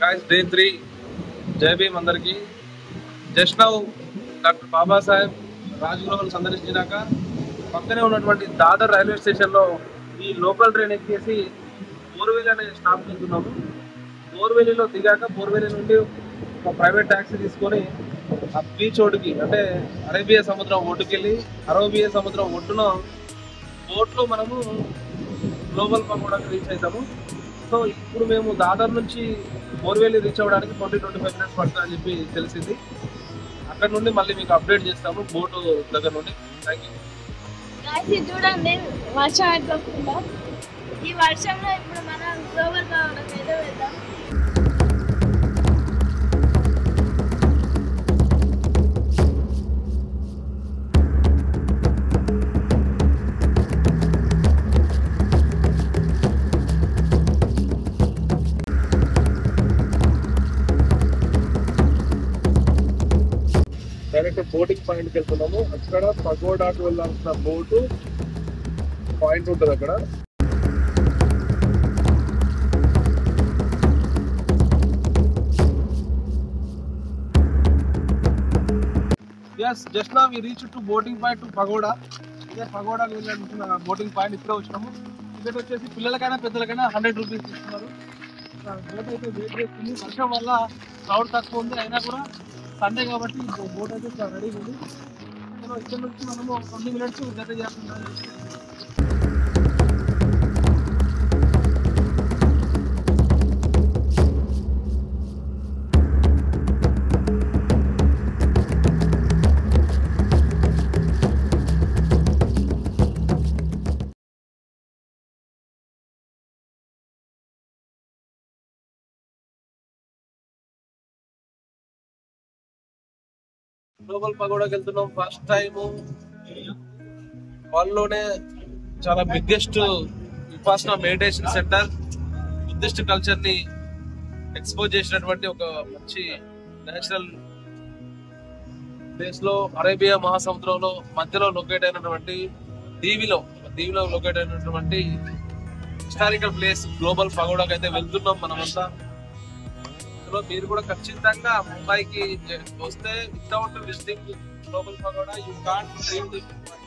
guys, day 3 జై భీమ్ అందరికి. Just now doctor Babasaheb రాజ్గృహాలు సందర్శించినాక పక్కనే ఉన్నటువంటి దాదర్ రైల్వే స్టేషన్లో ఈ లోకల్ ట్రైన్ ఎక్కేసి బోర్వెల్ అనే స్టాప్కి వెళ్తున్నాము. బోర్వెల్లిలో దిగాక బోర్వెల్లి నుండి ఒక ప్రైవేట్ ట్యాక్సీ తీసుకొని ఆ బీచ్ ఒడ్డుకి అంటే అరేబియా సముద్రం ఒడ్డుకెళ్ళి అరేబియా సముద్రం ఒడ్డున బోట్లో మనము గ్లోబల్ పగోడాకి రీచ్ అవుతాము. సో ఇప్పుడు మేము దాదర్ నుంచి బోర్వెల్లి రీచ్ అవ్వడానికి 20-25 minutes పడుతుందని చెప్పి తెలిసింది. అక్కడ నుండి మళ్ళీ మీకు అప్డేట్ చేస్తాము బోటు దగ్గర నుండి. Thank you. చూడండి వర్షం అయితే వస్తుందా, ఈ వర్షంలో ఇప్పుడు మనం గ్లోబల్ పగోడాకి అయితే వెళ్దాం. డైరెక్ట్ బోటింగ్ పాయింట్కి వెళ్తున్నాము. అక్కడ పగోడాకు వెళ్ళాల్సిన బోటు పాయింట్ ఉంటుంది అక్కడ. Yes, just now we reach to boating point to pagoda. ఇదే పగోడాకి వెళ్ళాల్సిన బోటింగ్ పాయింట్ ఇప్పుడే వచ్చినాము. టికెట్ వచ్చేసి పిల్లలకైనా పెద్దలకైనా 100 రూపీస్ ఇస్తున్నారు. బోట్ అయితే వెయిట్ చేస్తుంది. వర్షం వల్ల క్రౌడ్ తక్కువ ఉంది, అయినా కూడా సండే కాబట్టి బోట్ అయితే రెడీగా ఉంది. సో ఇక్కడ నుంచి మనము 20 minutes జర్నీ చేస్తున్నాం. గ్లోబల్ పగోడాకి వెళ్తున్నాం. ఫస్ట్ టైం వాళ్ళలోనే చాలా biggest Vipassana meditation centre, Buddhist culture ని ఎక్స్పోజ్ చేసినటువంటి ఒక మంచి నేచురల్ ప్లేస్ లో అరేబియా మహాసముద్రంలో మధ్యలో లొకేట్ అయినటువంటి దీవిలో లొకేట్ అయినటువంటి హిస్టారికల్ ప్లేస్ గ్లోబల్ పగోడాకి అయితే వెళ్తున్నాం మనమంతా. మీరు కూడా ఖచ్చితంగా ముంబైకి వస్తే without visiting global pagoda you can't dream the Mumbai.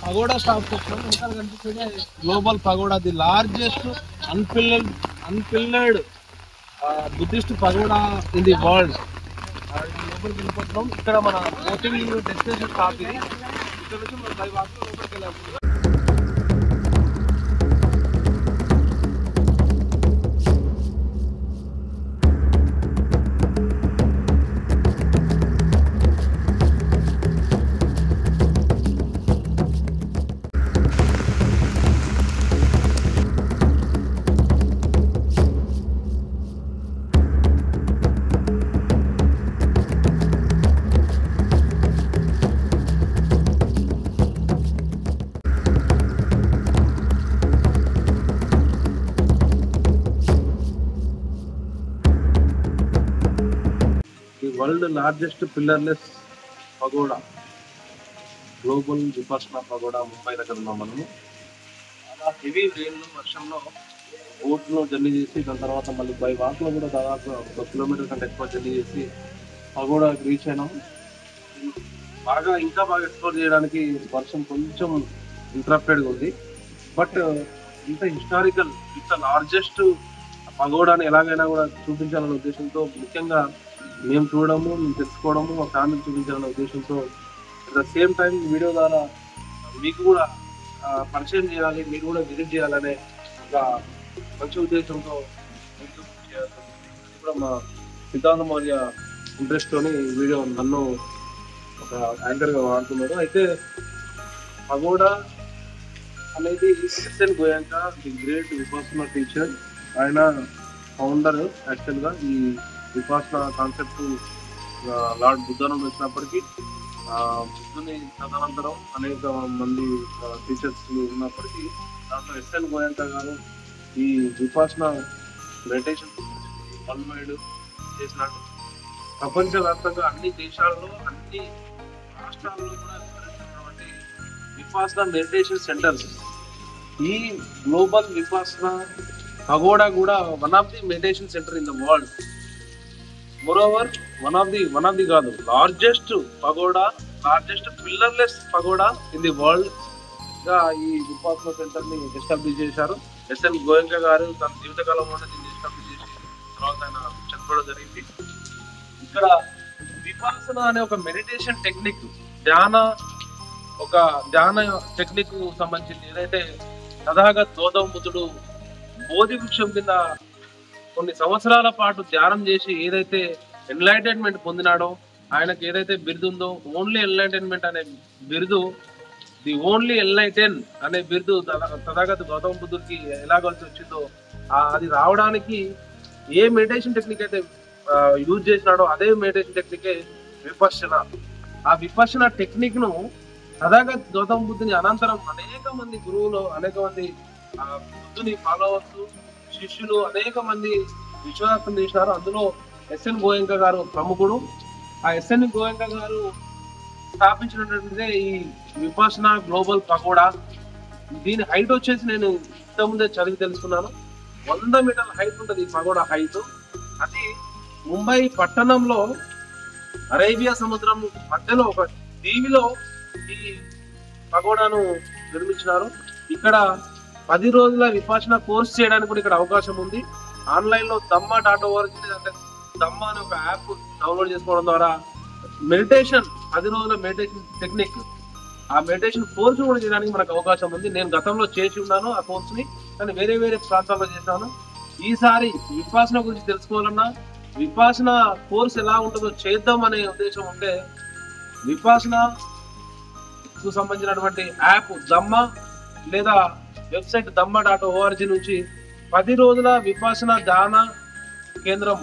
Pagoda stop కనిపిస్తుంది. Global pagoda the largest unpillared Buddhist pagoda in the world. లోపలికి వెళ్ళిపోతున్నాం. ఇక్కడ మన బోటింగ్ డెస్టినేషన్ స్టాప్ ఇది. ఇక్కడ నుంచి మనం బై వాక్ లోపలికి వెళ్ళాము. World largest pillarless pagoda global Vipassana pagoda Mumbai దగ్గర ఉన్నాం మనము. అలా హెవీ రెయిన్లో వర్షంలో బోట్లో జర్నీ చేసి దాని తర్వాత మళ్ళీ బై వాక్లో కూడా దాదాపు 1 కిలోమీటర్ కంటే ఎక్కువ జర్నీ చేసి పగోడాకి రీచ్ అయినాం. ఇంకా బాగా ఎక్స్ప్లోర్ చేయడానికి వర్షం కొంచెం ఇంటరప్టెడ్గా ఉంది. బట్ ఇంత హిస్టారికల్ ఇంత లార్జెస్ట్ పగోడాని ఎలాగైనా కూడా చూపించాలనే ఉద్దేశంతో, ముఖ్యంగా మేము చూడడము, మేము తెలుసుకోవడము, మా ఫ్యామిలీ చూపించాలనే ఉద్దేశంతో at the same time video ద్వారా మీకు కూడా పరిచయం చేయాలి, మీరు కూడా విజిట్ చేయాలనే ఒక మంచి ఉద్దేశంతో కూడా మా సిద్ధాంత మౌర్య ఇంట్రెస్ట్తోని వీడియో నన్ను ఒక యాంకర్గా వాడుతున్నారు. అయితే పగోడా అనేది S N Goenka the great Vipassana teacher. ఆయన ఫౌండర్ యాక్చువల్గా ఈ విపాసన కాన్సెప్ట్ లార్డ్ బుద్ధను వచ్చినప్పటికీ బుద్ధుని తదనంతరం అనేక మంది టీచర్స్ ఉన్నప్పటికీ డాక్టర్ ఎస్ఎన్ గోయంకా గారు ఈ విపాసన మెడిటేషన్ వరల్డ్ వైడ్ చేసినట్టు ప్రపంచవ్యాప్తంగా అన్ని దేశాల్లో అన్ని రాష్ట్రాల్లో కూడా విస్తరించినటువంటి విపాసన మెడిటేషన్ సెంటర్స్. ఈ గ్లోబల్ విపాసన పగోడా కూడా one of the meditation centre in the world. Moreover one of the కాదు, largest pagoda, largest pillarless pagoda in the world గా ఈ విపాసన సెంటర్ ని ఎస్టాబ్లిష్ చేశారు. ఎస్ఎన్ గోయంకా గారు తన జీవితకాలంలోనే దీన్ని ఎస్టాబ్లిష్ చేసి తర్వాత ఆయన చనిపోవడం జరిగింది. ఇక్కడ విపాసన అనే ఒక మెడిటేషన్ టెక్నిక్, ధ్యాన టెక్నిక్ సంబంధించింది. ఏదైతే తథాగత్ గౌతమ బుద్ధుడు బోధి వృక్షం కింద కొన్ని సంవత్సరాల పాటు ధ్యానం చేసి ఏదైతే ఎన్లైటైన్మెంట్ పొందినాడో, ఆయనకు ఏదైతే బిరుదు ఉందో ఓన్లీ ఎన్లైటైన్మెంట్ అనే బిరుదు, ది ఓన్లీ ఎన్లైటెన్ అనే బిరుదు తథాగత్ గౌతమ బుద్ధుడికి ఎలాగొచ్చి వచ్చిందో అది రావడానికి ఏ మెడిటేషన్ టెక్నిక్ అయితే యూజ్ చేసినాడో అదే మెడిటేషన్ టెక్నికే విపశ్యన. ఆ విపశ్యన టెక్నిక్ ను తథాగత్ గౌతమ బుద్ధుని అనంతరం అనేక మంది గురువులు, అనేక మంది బుద్ధుని ఫాలోవర్స్, శిష్యులు అనేక మంది విశ్వవ్యాప్తం చేసినారు. అందులో ఎస్ఎన్ గోయంకా గారు ప్రముఖుడు. ఆ ఎస్ఎన్ గోయంకా గారు స్థాపించినటువంటిదే ఈ విపాసన గ్లోబల్ పగోడా. దీని హైట్ వచ్చేసి నేను ఇంతకుముందే చదివి తెలుసుకున్నాను, 100 మీటర్ల హైట్ ఉంటుంది ఈ పగోడా హైట్. అది ముంబై పట్టణంలో అరేబియా సముద్రం మధ్యలో ఒక దీవిలో ఈ పగోడాను నిర్మించినారు. ఇక్కడ 10 రోజుల విపాసన కోర్స్ చేయడానికి కూడా ఇక్కడ అవకాశం ఉంది. ఆన్లైన్ లో dhamma.org అంటే దమ్మా అనే ఒక యాప్ డౌన్లోడ్ చేసుకోవడం ద్వారా మెడిటేషన్ 10 రోజుల మెడిటేషన్ టెక్నిక్, ఆ మెడిటేషన్ కోర్స్ కూడా చేయడానికి మనకు అవకాశం ఉంది. నేను గతంలో చేసి ఉన్నాను ఆ కోర్స్ ని, కానీ వేరే ప్రాంతాల్లో చేశాను. ఈసారి విపాసన గురించి తెలుసుకోవాలన్నా, విపాసన కోర్స్ ఎలా ఉంటుందో చేద్దాం అనే ఉద్దేశం ఉంటే విపాసన సంబంధించినటువంటి యాప్ దమ్మా లేదా వెబ్సైట్ dhamma.org నుంచి 10 రోజుల విపాసన ధ్యాన కేంద్రం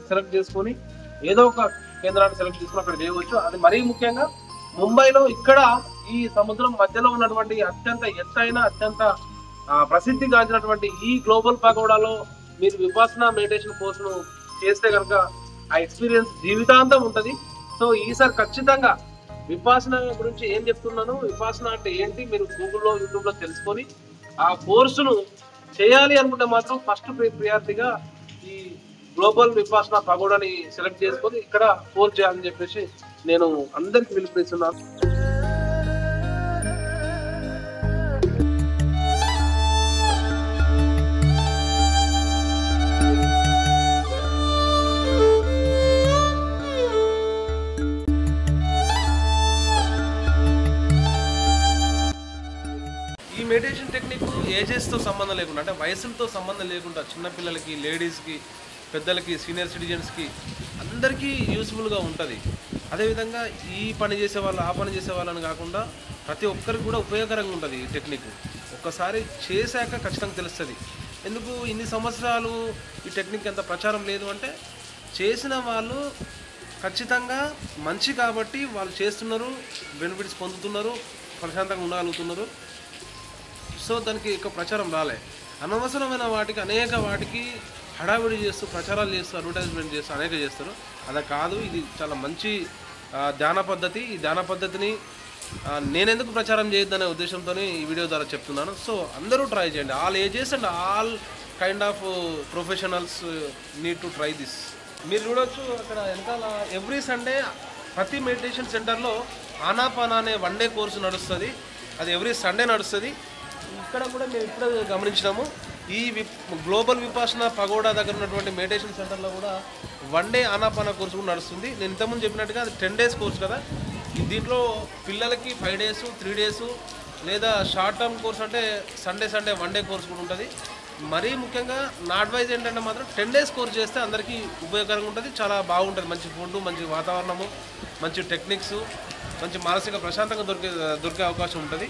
సెలెక్ట్ చేసుకొని ఏదో ఒక కేంద్రాన్ని సెలెక్ట్ చేసుకుని అక్కడ చేయవచ్చు. అది మరీ ముఖ్యంగా ముంబైలో ఇక్కడ ఈ సముద్రం మధ్యలో ఉన్నటువంటి అత్యంత ఎత్తైన, అత్యంత ప్రసిద్ధిగాంచినటువంటి ఈ గ్లోబల్ పగోడాలో మీరు విపాసన మెడిటేషన్ కోర్సును చేస్తే కనుక ఆ ఎక్స్పీరియన్స్ జీవితాంతం ఉంటది. సో ఈసారి ఖచ్చితంగా విపాసన గురించి ఏం చెప్తున్నాను, విపాసన అంటే ఏంటి, మీరు గూగుల్లో యూట్యూబ్ లో తెలుసుకొని ఆ కోర్సును చేయాలి అనుకుంటే మాత్రం ఫస్ట్ ప్రియారిటీగా ఈ గ్లోబల్ విపాసన పగోడాని సెలెక్ట్ చేసుకొని ఇక్కడ కోర్స్ చేయాలని చెప్పేసి నేను అందరికి పిలుపునిస్తున్నాను. ఈ మెడిటేషన్ టెక్నిక్ ఏజెస్తో సంబంధం లేకుండా, అంటే వయసులతో సంబంధం లేకుండా చిన్నపిల్లలకి, లేడీస్కి, పెద్దలకి, సీనియర్ సిటిజన్స్కి అందరికీ యూస్ఫుల్గా ఉంటుంది. అదేవిధంగా ఈ పని చేసే వాళ్ళు, ఆ పని చేసే వాళ్ళని కాకుండా ప్రతి ఒక్కరికి కూడా ఉపయోగకరంగా ఉంటుంది ఈ టెక్నిక్. ఒక్కసారి చేశాక ఖచ్చితంగా తెలుస్తుంది. ఎందుకు ఇన్ని సంవత్సరాలు ఈ టెక్నిక్ ఎంత ప్రచారం లేదు అంటే, చేసిన వాళ్ళు ఖచ్చితంగా మంచి కాబట్టి వాళ్ళు చేస్తున్నారు, బెనిఫిట్స్ పొందుతున్నారు, ప్రశాంతంగా ఉండగలుగుతున్నారు. సో దానికి ఎక్కువ ప్రచారం రాలే. అనవసరమైన వాటికి, అనేక వాటికి హడావిడి చేస్తూ, ప్రచారాలు చేస్తూ, అడ్వర్టైజ్మెంట్ చేస్తూ అనేక చేస్తారు. అలా కాదు, ఇది చాలా మంచి ధ్యాన పద్ధతి. ఈ ధ్యాన పద్ధతిని నేనెందుకు ప్రచారం చేయొద్దనే ఉద్దేశంతో ఈ వీడియో ద్వారా చెప్తున్నాను. సో అందరూ ట్రై చేయండి. All ages and all kind of professionals need to try this. మీరు చూడొచ్చు అక్కడ వెనకాల ఎవ్రీ సండే ప్రతి మెడిటేషన్ సెంటర్లో ఆనాపానా అనే 1 డే కోర్సు నడుస్తుంది. అది ఎవ్రీ సండే నడుస్తుంది. ఇక్కడ కూడా మేము ఇప్పుడే గమనించినాము, ఈ గ్లోబల్ విపాసన పగోడా దగ్గర ఉన్నటువంటి మెడిటేషన్ సెంటర్లో కూడా 1 డే ఆనాపానా కోర్సు కూడా నడుస్తుంది. నేను ఇంతకుముందు చెప్పినట్టుగా అది 10 days కోర్సు కదా. దీంట్లో పిల్లలకి 5 days, 3 days లేదా షార్ట్ టర్మ్ కోర్స్ అంటే సండే 1 డే కోర్సు కూడా ఉంటుంది. మరీ ముఖ్యంగా నా అడ్వైజ్ ఏంటంటే మాత్రం 10 days కోర్స్ చేస్తే అందరికీ ఉపయోగకరంగా ఉంటుంది. చాలా బాగుంటుంది. మంచి ఫుడ్, మంచి వాతావరణము, మంచి టెక్నిక్స్, మంచి మానసిక ప్రశాంతంగా దొరికే అవకాశం ఉంటుంది.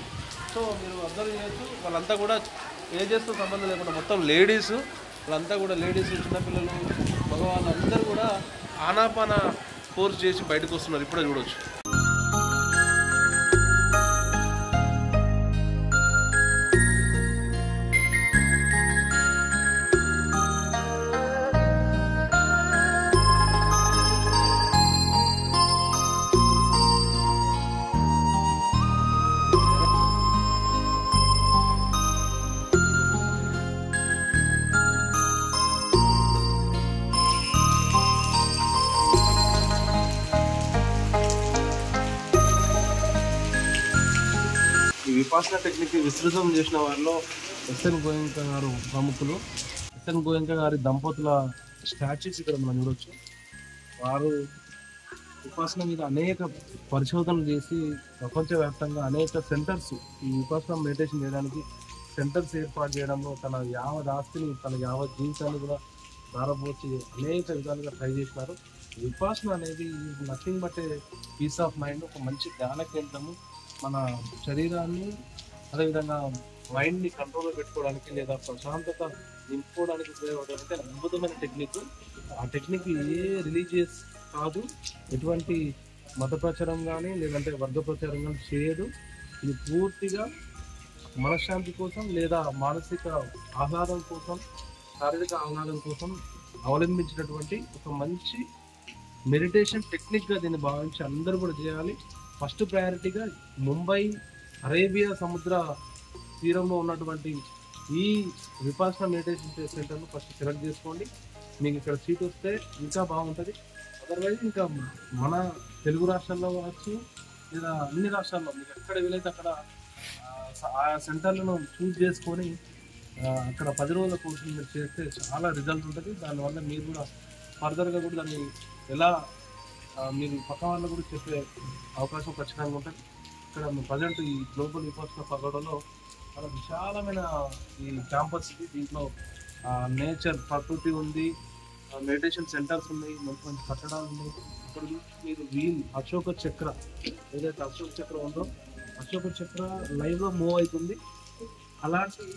సో మీరు అబ్జర్వ్ చేయొచ్చు, వాళ్ళంతా కూడా ఏజెస్తో సంబంధం లేకుండా మొత్తం లేడీస్, వాళ్ళంతా కూడా లేడీస్, చిన్నపిల్లలు, మగవాళ్ళు అందరూ కూడా ఆనాపాన కోర్స్ చేసి బయటకు వస్తున్నారు. ఇప్పుడే చూడవచ్చు. ఈ విపాసన టెక్నిక్ విస్తృతం చేసిన వారిలో ఎస్ఎన్ గోయంక గారు ప్రముఖులు. ఎస్ఎన్ గోయంక గారి దంపతుల స్టాచ్యూస్ ఇక్కడ మనం చూడవచ్చు. వారు విపాసన మీద అనేక పరిశోధనలు చేసి ప్రపంచవ్యాప్తంగా అనేక సెంటర్స్, ఈ విపాసన మెడిటేషన్ చేయడానికి సెంటర్స్ ఏర్పాటు చేయడంలో తన యావత్ ఆస్తిని, తన యావత్ జీవితాన్ని కూడా ధారపోసి అనేక విధాలుగా ట్రై చేసినారు. విపాసన అనేది nothing but a piece of mind, ఒక మంచి ధ్యాన కేంద్రము. మన శరీరాన్ని, అదేవిధంగా మైండ్ని కంట్రోల్లో పెట్టుకోవడానికి లేదా ప్రశాంతత నింపుకోవడానికి ఉపయోగపడడానికి అద్భుతమైన టెక్నిక్. ఆ టెక్నిక్ ఏ రిలీజియస్ కాదు, ఎటువంటి మత ప్రచారం కానీ లేదంటే వర్గ ప్రచారం కానీ చేయదు. ఇది పూర్తిగా మనశ్శాంతి కోసం లేదా మానసిక ఆహ్లాదం కోసం, శారీరక ఆహ్లాదం కోసం అవలంబించినటువంటి ఒక మంచి మెడిటేషన్ టెక్నిక్గా దీన్ని భావించి అందరూ కూడా చేయాలి. ఫస్ట్ ప్రయారిటీగా ముంబై, అరేబియా సముద్ర తీరంలో ఉన్నటువంటి ఈ విపాసన మెడిటేషన్ సెంటర్ను ఫస్ట్ సెలెక్ట్ చేసుకోండి. మీకు ఇక్కడ సీట్ వస్తే ఇంకా బాగుంటుంది. అదర్వైజ్ ఇంకా మన తెలుగు రాష్ట్రాల్లో కావచ్చు లేదా అన్ని రాష్ట్రాల్లో మీకు ఎక్కడ వీలైతే అక్కడ ఆ సెంటర్లను చూస్ చేసుకొని అక్కడ 10 రోజుల కోర్సు మీరు చేస్తే చాలా రిజల్ట్ ఉంటుంది. దానివల్ల మీరు కూడా ఫర్దర్గా కూడా దాన్ని ఎలా మీరు పక్క వాళ్ళు కూడా చెప్పే అవకాశం ఖచ్చితంగా ఉంటుంది. ఇక్కడ ప్రజెంట్ ఈ గ్లోబల్ విపాసన పగడలో చాలా విశాలమైన ఈ క్యాంపస్ ఇది. దీంట్లో నేచర్, ప్రకృతి ఉంది, మెడిటేషన్ సెంటర్స్ ఉన్నాయి, మంచి మంచి కట్టడాలు ఉన్నాయి. ఇక్కడ మీరు వీల్ అశోక చక్ర, ఏదైతే అశోక చక్ర ఉందో అశోక చక్ర లైవ్లో మూవ్ అవుతుంది. అలాంటి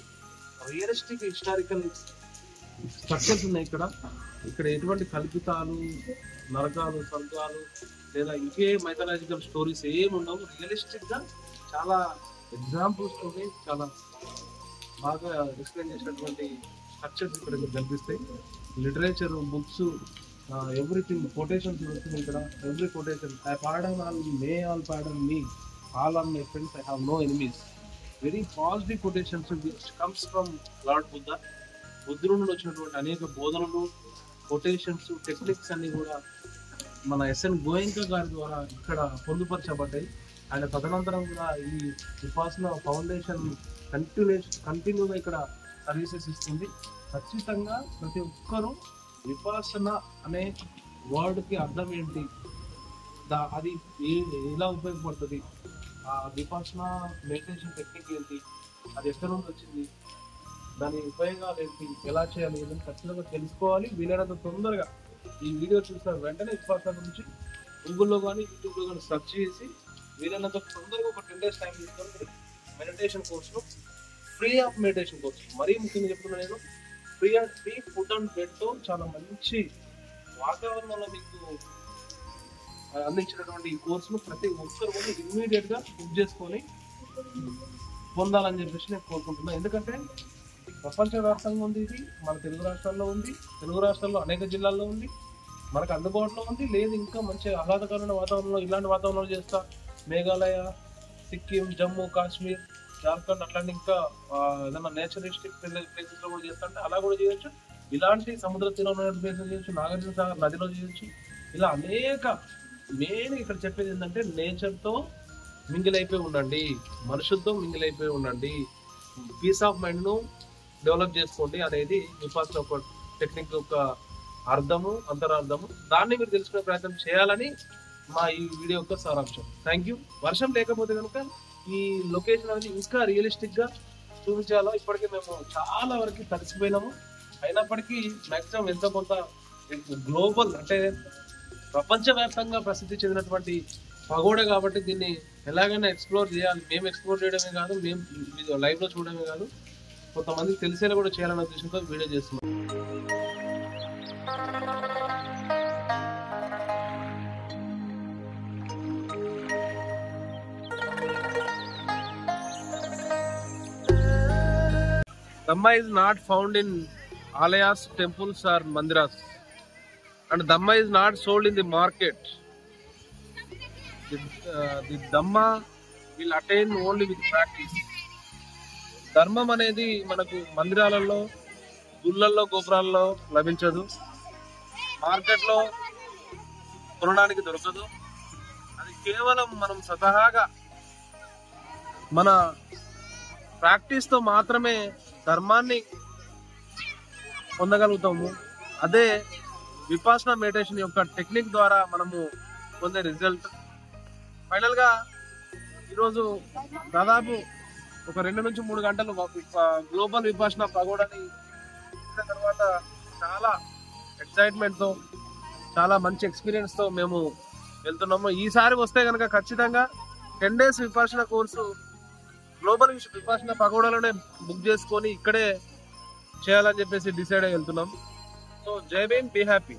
రియలిస్టిక్ హిస్టారికల్ స్ట్రక్చర్స్ ఉన్నాయి ఇక్కడ. ఇక్కడ ఎటువంటి కల్పితాలు, నరకాలు, స్వర్గాలు లేదా ఇంకే మైథలాజికల్ స్టోరీస్ ఏమి ఉండవు. రియలిస్టిక్గా చాలా ఎగ్జాంపుల్స్ తోటి చాలా బాగా ఎక్స్ప్లెయిన్ చేసినటువంటి స్ట్రక్చర్స్ ఇక్కడ కనిపిస్తాయి. లిటరేచర్, బుక్స్, ఎవ్రీథింగ్, కొటేషన్స్ వస్తుంది ఇక్కడ. Every quotation, I pardon all, may all pardon me, all are my friends, I have no enemies. Very positive quotations which comes from lord Buddha. బుద్ధుడి నుండి వచ్చినటువంటి అనేక బోధనలు, కొటేషన్స్, టెక్నిక్స్ అన్ని కూడా మన ఎస్ఎన్ గోయంక గారి ద్వారా ఇక్కడ పొందుపరచబడ్డాయి. ఆయన తదనంతరం కూడా ఈ విపాసన ఫౌండేషన్ కంటిన్యూగా ఇక్కడ సర్వీసెస్ ఇస్తుంది. ఖచ్చితంగా ప్రతి ఒక్కరూ విపాసన అనే వర్డ్కి అర్థం ఏంటి, అది ఎలా ఉపయోగపడుతుంది, ఆ విపాసన మెడిటేషన్ టెక్నిక్ ఏంటి, అది ఎక్కడి నుండి వచ్చింది, దాని ఉపయోగాలు ఏంటి, ఎలా చేయాలి అని ఖచ్చితంగా తెలుసుకోవాలి. వీలైనంత తొందరగా ఈ వీడియో చూసిన వెంటనే విపాసన గురించి గూగుల్లో కానీ యూట్యూబ్లో కానీ సెర్చ్ చేసి వీలైనంత తొందరగా ఒక 10 days టైం తీసుకొని మెడిటేషన్ కోర్సును, ఫ్రీ ఆఫ్ మెడిటేషన్ కోర్సు, మరీ ముఖ్యంగా చెప్తున్నాను నేను, ఫ్రీ ఫుడ్ అండ్ బెడ్తో చాలా మంచి వాతావరణంలో మీకు అందించినటువంటి ఈ కోర్సును ప్రతి ఒక్కరు కూడా ఇమ్మీడియట్గా బుక్ చేసుకొని పొందాలని చెప్పేసి నేను కోరుకుంటున్నాను. ఎందుకంటే ప్రపంచవ్యాప్తంగా ఉంది ఇది, మన తెలుగు రాష్ట్రాల్లో ఉంది, తెలుగు రాష్ట్రాల్లో అనేక జిల్లాల్లో ఉంది, మనకు అందుబాటులో ఉంది. లేదు ఇంకా మంచి ఆహ్లాదకరమైన వాతావరణంలో ఇలాంటి వాతావరణంలో చేస్తా, మేఘాలయ, సిక్కిం, జమ్మూ కాశ్మీర్, జార్ఖండ్ అట్లాంటి ఇంకా ఏదైనా నేచరిస్టిక్ ప్లేసెస్లో కూడా చేస్తా అంటే అలా కూడా చేయొచ్చు. ఇలాంటి సముద్ర తీరంలో ప్లేసెస్ చేయొచ్చు, నాగార్జున సాగర్ నదిలో చేయొచ్చు. ఇలా అనేక మెయిన్ ఇక్కడ చెప్పేది ఏంటంటే నేచర్తో మింగిల్ అయిపోయి ఉండండి, మనుషులతో మింగిల్ అయిపోయి ఉండండి, పీస్ ఆఫ్ మైండ్ను డెవలప్ చేసుకోండి అనేది విపాసన ఒక టెక్నిక్ యొక్క అర్థము, అంతరార్థము. దాన్ని మీరు తెలుసుకునే ప్రయత్నం చేయాలని మా ఈ వీడియో యొక్క సారాంశం. Thank you. వర్షం లేకపోతే కనుక ఈ లొకేషన్ అనేది ఇంకా రియలిస్టిక్గా చూపించాలో. ఇప్పటికీ మేము చాలా వరకు తడిసిపోయినాము, అయినప్పటికీ మ్యాక్సిమం ఎంతో కొంత గ్లోబల్ అంటే ప్రపంచవ్యాప్తంగా ప్రసిద్ధి చెందినటువంటి పగోడా కాబట్టి దీన్ని ఎలాగైనా ఎక్స్ప్లోర్ చేయాలి. మేము ఎక్స్ప్లోర్ చేయడమే కాదు, మేము లైవ్లో చూడడమే కాదు, కొంతమందికి తెలిసేలా కూడా చేయాలనే ఉద్దేశంతో వీడియో చేస్తున్నాం. Dhamma is not found in alayas, temples or mandiras, and Dhamma is not sold in the market. The Dhamma will attain only with practice. ధర్మం అనేది మనకు మందిరాలలో, గుళ్ళల్లో, గోపురాల్లో లభించదు, మార్కెట్లో కొనడానికి దొరకదు. అది కేవలం మనం స్వతహాగా మన ప్రాక్టీస్తో మాత్రమే ధర్మాన్ని పొందగలుగుతాము. అదే విపాసనా మెడిటేషన్ యొక్క టెక్నిక్ ద్వారా మనము పొందే రిజల్ట్. ఫైనల్గా ఈరోజు దాదాపు ఒక 2 నుంచి 3 గంటలు గ్లోబల్ విపాసనా పగోడాని చూసిన తర్వాత చాలా ఎక్సైట్మెంట్తో, చాలా మంచి ఎక్స్పీరియన్స్తో మేము వెళ్తున్నాము. ఈసారి వస్తే కనుక ఖచ్చితంగా 10 days విపాసనా కోర్సు గ్లోబల్ విపాసనా పగోడాలోనే బుక్ చేసుకొని ఇక్కడే చేయాలని చెప్పేసి డిసైడ్ అయి వెళ్తున్నాం. సో జై భీమ్, బీ హ్యాపీ.